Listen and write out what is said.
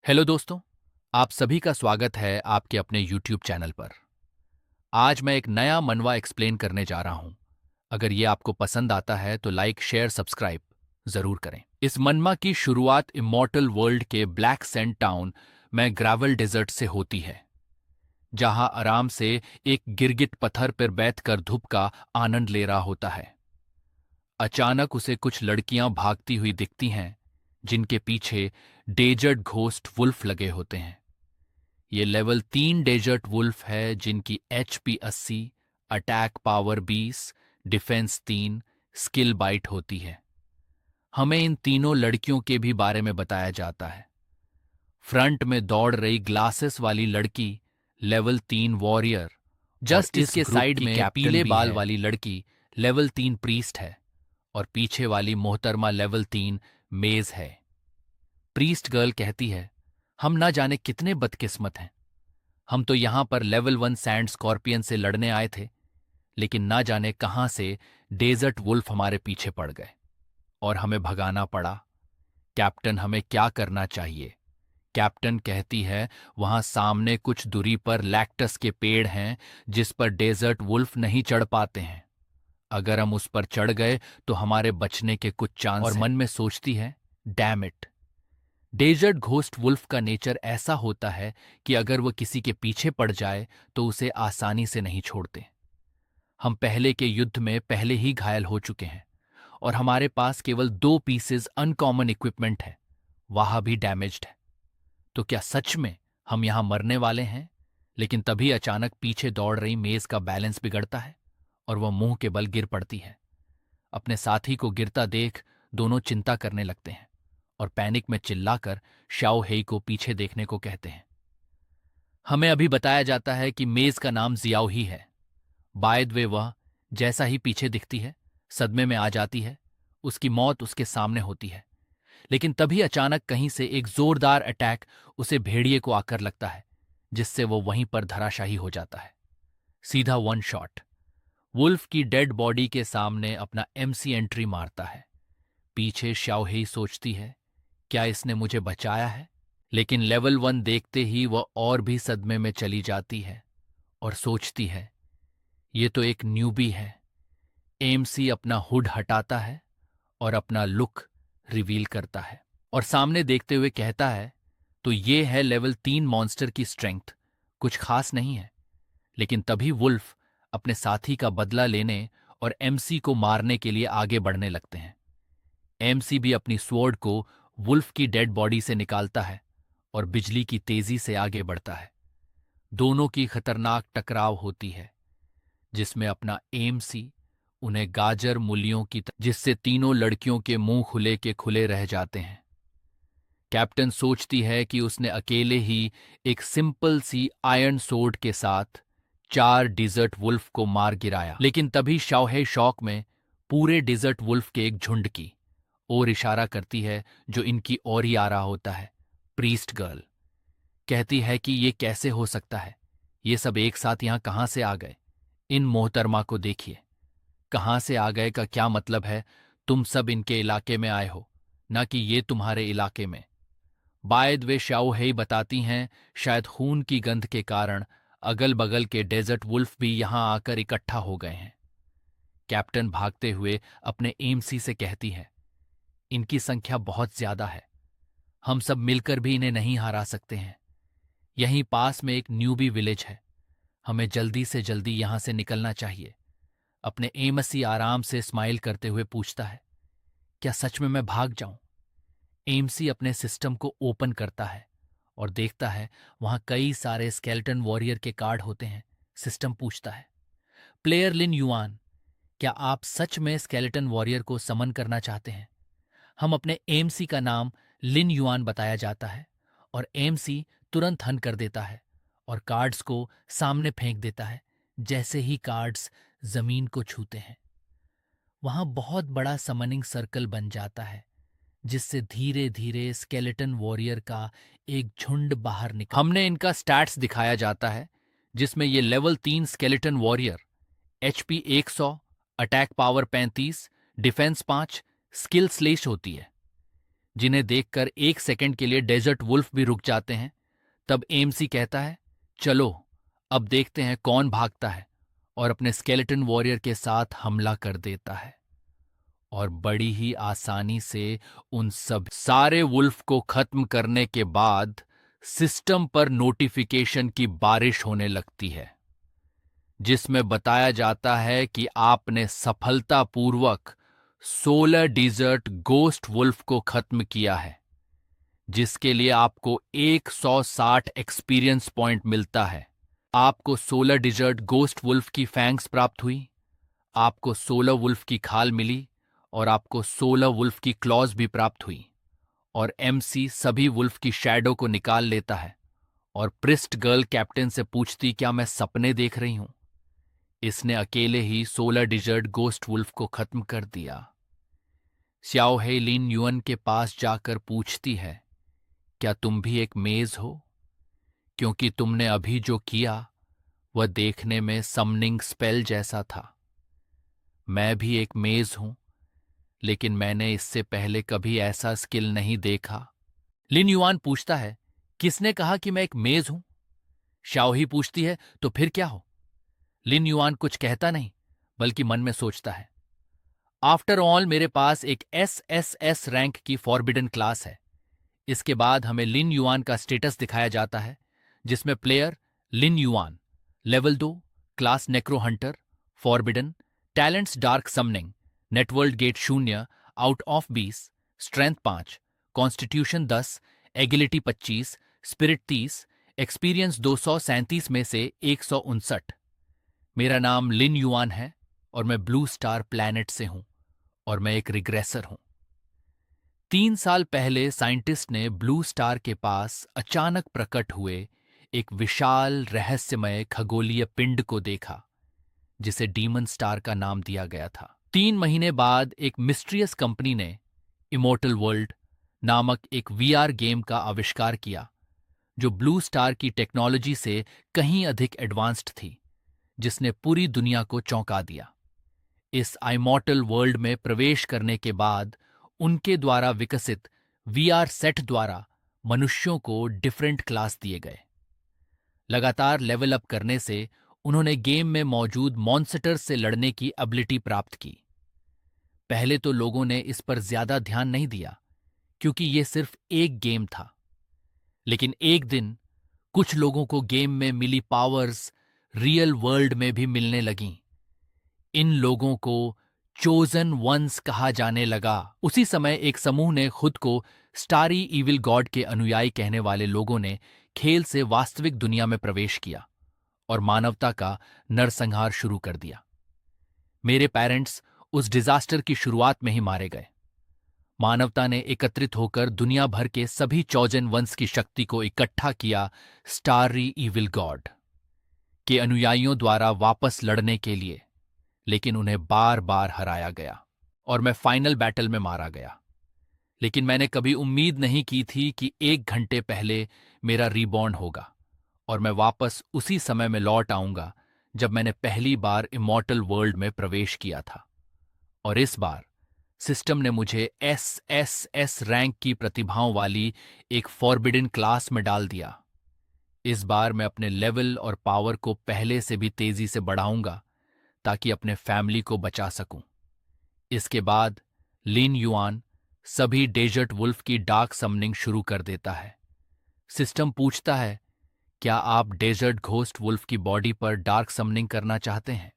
Hello दोस्तों, आप सभी का स्वागत है आपके अपने YouTube चैनल पर। आज मैं एक नया मनवा एक्सप्लेन करने जा रहा हूं। अगर ये आपको पसंद आता है तो लाइक, शेयर, सब्सक्राइब जरूर करें। इस मनवा की शुरुआत इमॉर्टल वर्ल्ड के ब्लैक सैंड टाउन में ग्रेवल डेजर्ट से होती है, जहां आराम से एक गिरगिट पत्थर पर बैठकर धूप का आनंद ले रहा होता है। अचानक उसे कुछ लड़कियां भागती हुई दिखती हैं, जिनके पीछे डेजर्ट घोस्ट वुल्फ लगे होते हैं। ये लेवल 3 डेजर्ट वुल्फ है, जिनकी HP 80, attack power 20, defence 3, skill bite होती है। हमें इन तीनों लड़कियों के भी बारे में बताया जाता है। फ्रंट में दौड़ रही ग्लासेस वाली लड़की लेवल 3 वॉरियर, जस्ट इसके साइड में पीले बाल वाली लड़की लेवल 3 प्रीस्ट है, और पीछे वाली मोहतरमा लेवल 3 मेज है। प्रीस्ट गर्ल कहती है, हम ना जाने कितने बदकिस्मत हैं। हम तो यहां पर लेवल 1 सैंड स्कॉर्पियन से लड़ने आए थे, लेकिन ना जाने कहां से डेजर्ट वुल्फ हमारे पीछे पड़ गए और हमें भगाना पड़ा। कैप्टन, हमें क्या करना चाहिए? कैप्टन कहती है, वहां सामने कुछ दूरी पर लैक्टस के पेड़ हैं, जिस पर डेजर्ट वुल्फ नहीं चढ़ पाते हैं। अगर हम उस पर चढ़ गए तो हमारे बचने के कुछ चांस हैं। और मन में सोचती है, damn it, desert ghost wolf का नेचर ऐसा होता है कि अगर वह किसी के पीछे पड़ जाए तो उसे आसानी से नहीं छोड़ते। हम पहले के युद्ध में पहले ही घायल हो चुके हैं, और हमारे पास केवल 2 पीसेस अनकॉमन इक्विपमेंट है, वहां भी डैमेज्ड है। तो क्या सच में हम यहां मरने वाले हैं? लेकिन तभी अचानक पीछे दौड़ रही मेज का बैलेंस बिगड़ता है और वह मुंह के बल गिर पड़ती है। अपने साथी को गिरता देख दोनों चिंता करने लगते हैं और पैनिक में चिल्लाकर शाओ हेई को पीछे देखने को कहते हैं। हमें अभी बताया जाता है कि मेज का नाम जियाओ ही है। बाय द वे, वह जैसा ही पीछे दिखती है, सदमे में आ जाती है। उसकी मौत उसके सामने होती है, लेकिन तभी अचानक कहीं से एक जोरदार अटैक उसे भेड़िए को आकर लगता है, जिससे वो वहीं पर धराशाही हो जाता है। सीधा 1 शॉट वुल्फ की डेड बॉडी के सामने अपना MC एंट्री मारता है। पीछे शाओ हेई सोचती है, क्या इसने मुझे बचाया है? लेकिन लेवल 1 देखते ही वह और भी सदमे में चली जाती है और सोचती है, ये तो एक न्यूबी है। MC अपना हुड हटाता है और अपना लुक रिवील करता है और सामने देखते हुए कहता है, तो ये है लेवल 3 मॉन्स्टर की स्ट्रेंथ, कुछ खास नहीं है। लेकिन तभी वुल्फ अपने साथी का बदला लेने और MC को मारने के लिए आगे बढ़ने लगते हैं। MC भी अपनी स्वॉर्ड को वुल्फ की डेड बॉडी से निकालता है और बिजली की तेजी से आगे बढ़ता है। दोनों की खतरनाक टकराव होती है, जिसमें अपना MC उन्हें गाजर मूलियों की जिससे तीनों लड़कियों के मुंह खुले के खुले रह जाते हैं। कैप्टन सोचती है कि उसने अकेले ही एक सिंपल सी आयरन सोर्ड के साथ 4 डिजर्ट वुल्फ को मार गिराया, लेकिन तभी शाओहे शौक में पूरे डिजर्ट वुल्फ के एक झुंड की ओर इशारा करती है, जो इनकी ओर ही आ रहा होता है। प्रीस्ट गर्ल कहती है कि ये कैसे हो सकता है, ये सब एक साथ यहां कहां से आ गए? इन मोहतरमा को देखिए, कहां से आ गए का क्या मतलब है? तुम सब इनके इलाके में आए हो, ना कि ये तुम्हारे इलाके में। बाय द वे, शाओ हेई बताती हैं, शायद खून की गंध के कारण अगल बगल के डेजर्ट वुल्फ भी यहां आकर इकट्ठा हो गए हैं। कैप्टन भागते हुए अपने MC से कहती है, इनकी संख्या बहुत ज्यादा है, हम सब मिलकर भी इन्हें नहीं हरा सकते हैं। यहीं पास में एक न्यूबी विलेज है, हमें जल्दी से जल्दी यहां से निकलना चाहिए। अपने एमसी आराम से स्माइल करते हुए पूछता है, क्या सच में मैं भाग जाऊं? एमसी अपने सिस्टम को ओपन करता है और देखता है वहां कई सारे स्केलेटन वॉरियर के कार्ड होते हैं। सिस्टम पूछता है, प्लेयर लिन युआन, क्या आप सच में स्केलेटन वॉरियर को समन करना चाहते हैं? हम अपने एमसी का नाम लिन युआन बताया जाता है और एमसी तुरंत हन कर देता है और कार्ड्स को सामने फेंक देता है। जैसे ही कार्ड्स जमीन को छूते हैं, वहां बहुत बड़ा समनिंग सर्कल बन जाता है, जिससे धीरे धीरे स्केलेटन वॉरियर का एक झुंड बाहर निकल। हमने इनका स्टैट्स दिखाया जाता है, जिसमें ये level 3 skeleton warrior HP 100, attack power 35, defence 5, skill slash होती है। जिन्हें देखकर 1 सेकंड के लिए डेजर्ट वुल्फ भी रुक जाते हैं। तब एएमसी कहता है, चलो अब देखते हैं कौन भागता है, और अपने स्केलेटन वॉरियर के साथ हमला कर देता है। और बड़ी ही आसानी से उन सब सारे वुल्फ को खत्म करने के बाद सिस्टम पर नोटिफिकेशन की बारिश होने लगती है, जिसमें बताया जाता है कि आपने सफलतापूर्वक 16 डिजर्ट गोस्ट वुल्फ को खत्म किया है, जिसके लिए आपको 160 एक्सपीरियंस पॉइंट मिलता है। आपको 16 डिजर्ट गोस्ट वुल्फ की फैंग्स प्राप्त हुई, आपको 16 वुल्फ की खाल मिली, और आपको 16 वुल्फ की क्लॉज भी प्राप्त हुई। और एमसी सभी वुल्फ की शैडो को निकाल लेता है और प्रिस्ट गर्ल कैप्टन से पूछती, क्या मैं सपने देख रही हूं? इसने अकेले ही 16 डिजर्ट गोस्ट वुल्फ को खत्म कर दिया। स्याओ हे लिन युअन के पास जाकर पूछती है, क्या तुम भी एक मेज हो? क्योंकि तुमने अभी जो किया वह देखने में समनिंग स्पेल जैसा था। मैं भी एक मेज हूं, लेकिन मैंने इससे पहले कभी ऐसा स्किल नहीं देखा। लिन युआन पूछता है, किसने कहा कि मैं एक मेज हूं? शाओ ही पूछती है, तो फिर क्या हो? लिन युआन कुछ कहता नहीं, बल्कि मन में सोचता है, आफ्टर ऑल मेरे पास एक एसएसएस रैंक की फॉरबिडन क्लास है। इसके बाद हमें लिन युआन का स्टेटस दिखाया जाता है, जिसमें player Lin Yuan, level 2, class necro hunter, forbidden, talents dark summoning, netherworld gate 0, out of 20, strength 5, constitution 10, agility 25, spirit 30, experience 237 में से 159। मेरा नाम लिन युआन है और मैं ब्लू स्टार प्लैनेट से हूं, और मैं एक रिग्रेसर हूं। 3 साल पहले साइंटिस्ट ने ब्लू स्टार के पास अचानक प्रकट हुए एक विशाल रहस्यमय खगोलीय पिंड को देखा, जिसे डीमन स्टार का नाम दिया गया था। 3 महीने बाद एक मिस्ट्रियस कंपनी ने इमोर्टल वर्ल्ड नामक एक वीआर गेम का आविष्कार किया, जो ब्लू स्टार की टेक्नोलॉजी से कहीं अधिक एडवांस्ड थी, जिसने पूरी दुनिया को चौंका दिया। इस इमॉर्टल वर्ल्ड में प्रवेश करने के बाद उनके द्वारा विकसित वीआर सेट द्वारा मनुष्यों को डिफरेंट क्लास दिए गए। लगातार लेवल अप करने से उन्होंने गेम में मौजूद मॉन्स्टर्स से लड़ने की एबिलिटी प्राप्त की। पहले तो लोगों ने इस पर ज्यादा ध्यान नहीं दिया, क्योंकि यह सिर्फ एक गेम था। लेकिन एक दिन कुछ लोगों को गेम में मिली पावर्स रियल वर्ल्ड में भी मिलने लगीं। इन लोगों को चोजन वंस कहा जाने लगा। उसी समय एक समूह ने खुद को स्टारी इविल गॉड के अनुयायी कहने वाले लोगों ने खेल से वास्तविक दुनिया में प्रवेश किया और मानवता का नरसंहार शुरू कर दिया। मेरे पेरेंट्स उस डिजास्टर की शुरुआत में ही मारे गए। मानवता ने एकत्रित होकर दुनिया भर के सभी चौजन वंश की शक्ति को इकट्ठा किया स्टारी इविल गॉड के अनुयायियों द्वारा वापस लड़ने के लिए, लेकिन उन्हें बार बार हराया गया और मैं फाइनल बैटल में मारा गया। लेकिन मैंने कभी उम्मीद नहीं की थी कि 1 घंटे पहले मेरा रीबॉर्न होगा और मैं वापस उसी समय में लौट आऊंगा जब मैंने पहली बार इमॉर्टल वर्ल्ड में प्रवेश किया था। और इस बार सिस्टम ने मुझे एसएसएस रैंक की प्रतिभाओं वाली एक फॉरबिडन क्लास में डाल दिया। इस बार मैं अपने लेवल और पावर को पहले से भी तेजी से बढ़ाऊंगा, ताकि अपने फैमिली को बचा सकूं। इसके बाद लिन युआन सभी डेजर्ट वुल्फ की डार्क समनिंग शुरू कर देता है। सिस्टम पूछता है, क्या आप डेजर्ट घोस्ट वुल्फ की बॉडी पर डार्क समनिंग करना चाहते हैं?